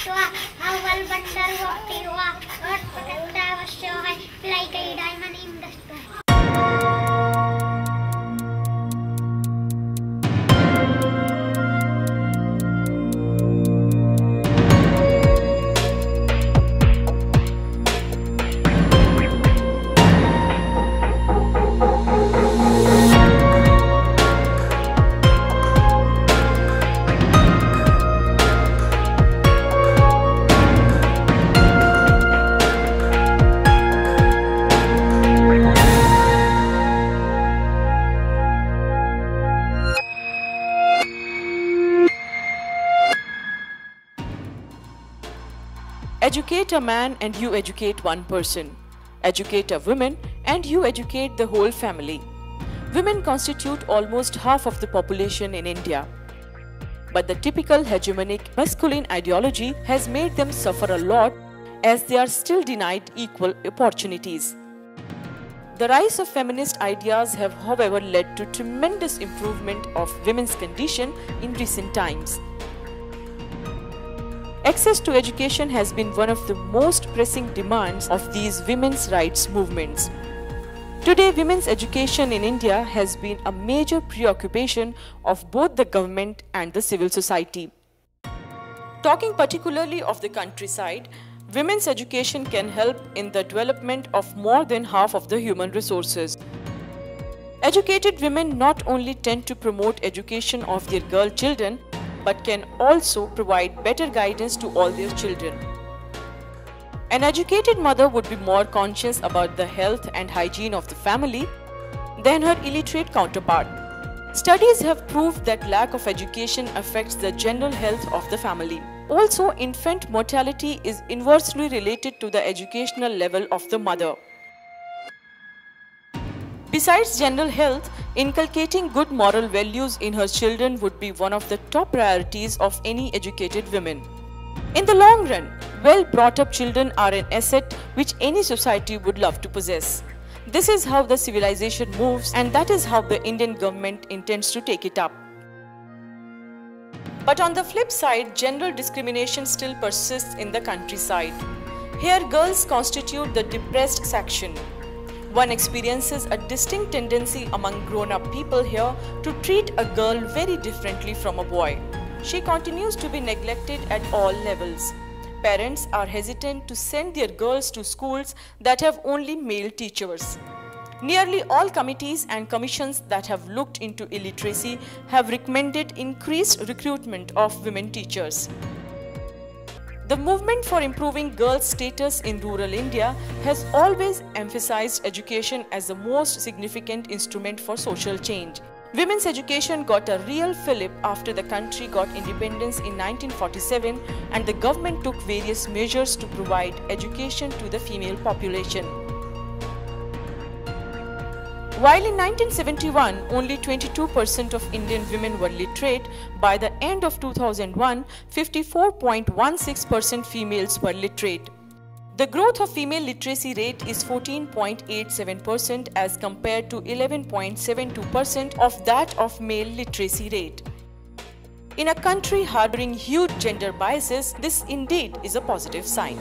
दृष्ट्वा अवल्बन्धर्वोऽतिर्वा वत्पतत्रावश्योऽहै लैकैडायमनीं दृष्ट्वा। Educate a man and you educate one person. Educate a woman and you educate the whole family. Women constitute almost half of the population in India. But the typical hegemonic masculine ideology has made them suffer a lot as they are still denied equal opportunities. The rise of feminist ideas have, however, led to tremendous improvement of women's condition in recent times. Access to education has been one of the most pressing demands of these women's rights movements. Today, women's education in India has been a major preoccupation of both the government and the civil society. Talking particularly of the countryside, women's education can help in the development of more than half of the human resources. Educated women not only tend to promote education of their girl children, but can also provide better guidance to all their children. An educated mother would be more conscious about the health and hygiene of the family than her illiterate counterpart. Studies have proved that lack of education affects the general health of the family. Also, infant mortality is inversely related to the educational level of the mother. Besides general health, inculcating good moral values in her children would be one of the top priorities of any educated woman. In the long run, well-brought-up children are an asset which any society would love to possess. This is how the civilization moves, and that is how the Indian government intends to take it up. But on the flip side, general discrimination still persists in the countryside. Here, girls constitute the depressed section. One experiences a distinct tendency among grown-up people here to treat a girl very differently from a boy. She continues to be neglected at all levels. Parents are hesitant to send their girls to schools that have only male teachers. Nearly all committees and commissions that have looked into illiteracy have recommended increased recruitment of women teachers. The movement for improving girls' status in rural India has always emphasized education as the most significant instrument for social change. Women's education got a real fillip after the country got independence in 1947, and the government took various measures to provide education to the female population. While in 1971, only 22% of Indian women were literate, by the end of 2001, 54.16% females were literate. The growth of female literacy rate is 14.87% as compared to 11.72% of that of male literacy rate. In a country harboring huge gender biases, this indeed is a positive sign.